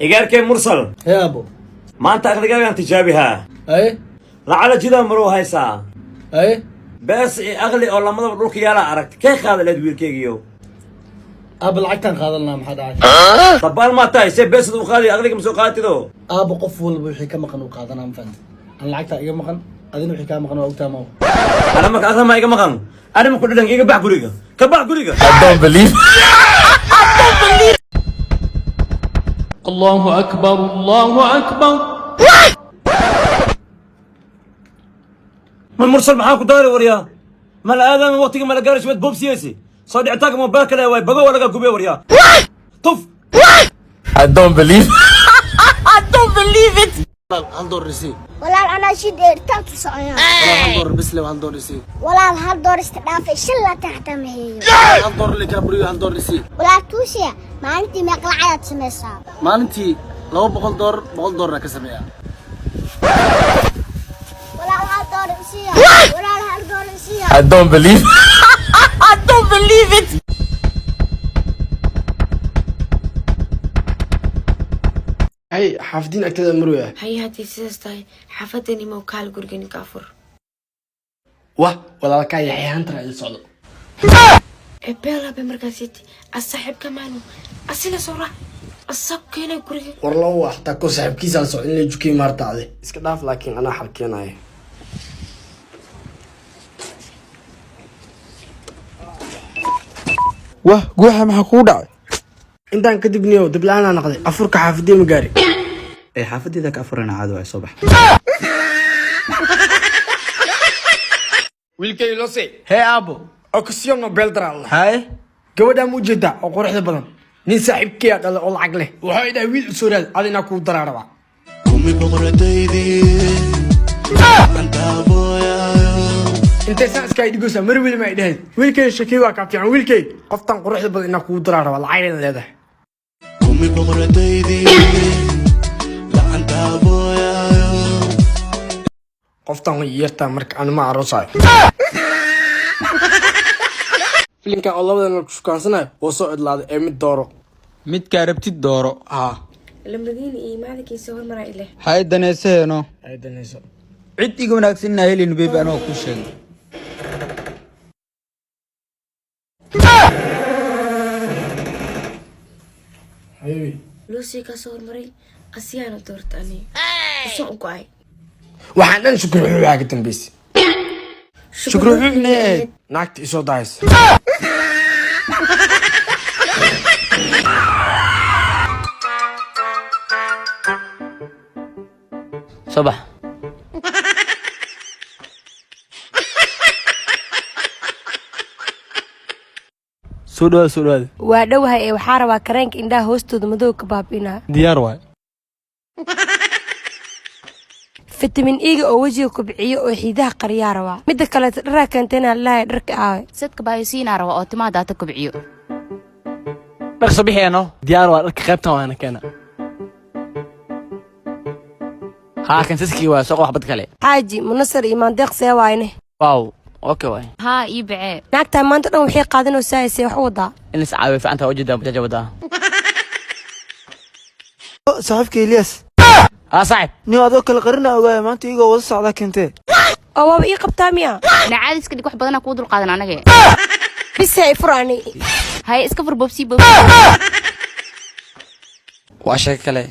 إيجارك مرسل يا أبو ما أنت أخذ أنت تجابها أي لعل جدا مروها هاي ساعة أي بس أغلي أولا ما ضربك يلا عرفت كيف هذا اللي تقول كيجيو أبو العكتان خاضلنا محد عاش طب ما تاي سيب بس وخالي أغلي مسوقاتي ذو أبو قفول بوحي كم قنو قاضنا مفند أنا العكتان إيجا مقن أذن وحي كم قنو أوتا مو أنا ما أخذ ما إيجا مكان أنا ما كنت إيجا بح قريقة كبح قريقة I don't believe. الله أكبر الله أكبر. ما المرسل معاك داري وريا ما الآذان وقتك ما لقارش بيت بوب سياسي صار يعتاق موبايلك لا واي بقوا ولا قوبي وريا طف I don't believe. I don't believe it. هل دور رسي ولا أنا شيء ديرتان تصعيا هل دور بسلي وهل دور رسي ولا هل دور استدافع شلة تحتم هي هل دور اللي كابريو هل دور رسي ولا توشيا ما أنت مقلعة تسمسها ما أنتي لو بقول دور ركسميها ولا هل دور رسيا ولا هل دور رسيا I don't believe. I don't believe it. هاي حافظين أكتر مروية هي هاتي سيستاي حفتني موكال قرقني كافر ولا كاي حيان ترى الصعود إبلا بمركزيتي الصاحب كمانو أصيل صورة الصب كينا قرقي والله حتى كو صاحب كيس على الصعود اللي جوكي مارتا عليه اسكداف لكن أنا حركينا هاي جوحة ما حكودا أنت كدبني ودبلان أنا قضي أفرك حافظي مقاري إيه حافظي ذاك أفرنا عادوا صباح ويلكي لوسي هي أبو أكسيون بيلتر الله هاي gabadha mu jeeda oo quruxda badan nin saaxiibkii ah oo lacag leh waxa ay wiil suurad adina ku daraaraba kumi boqoradeydii anta booyayo inta iska idigosa mar wili ma idhayd wiilkay shakii waa ka fiican wiilkay qoftan quruxda badan ina ku daraaraba lacag leedahay kumi boqoradeydii anta booyayo qoftan yarta marka aan ma aroosayo filimka oo labadana ku shukaansanay oo soo idlaaday ee mid dooro mid ka rabtid dooro لمدينة إيه مالك يسوي مرة إله hay daneeseeno ay danayso cid iga wanaagsan inaa helin beeb anoo ku sheegay hayi لوسي كسور مري أسيانة دورت أني أسوق قاي waxaan dhan shukr wuxuu aaga dambeysay shukr wuxuu naagta isoo daayis صباح soo waa dhowahay ee waxaa rabaa kareenka indhaha hoostooda madow ka baabinaa diyaar waay fitamiin iiga oo wejiga kobciyo oo xiidaha qariyaa rabaa midda kaleeta dharaa keentayna lahay dharka aawe صدق بايسينا روا أوتما داتا كبعيو dhaq sabiixeeno diyaar waa dharka qaybtan waana keena haa kan saskii waa soo wax bad kale xaaji munasar iyo maandeeq see waayne waaw okay waay ها يبعي naagtaa maanta dhan waxay qaadanaysaa haysee wax wadaa in is caawiyo fiicanta wajida bajaja wadaa saaxiibka Ilyas haa saaxib nin adoo kala qarina ogaay maanta igoo wada socda keentee oo waaba ii qabtaa miya نعاد اسك ديك واحد بدنا كودل قادنا أنا جاي bise ay furaani هاي اسكفر بوبسي بوبسي waa sheeko kale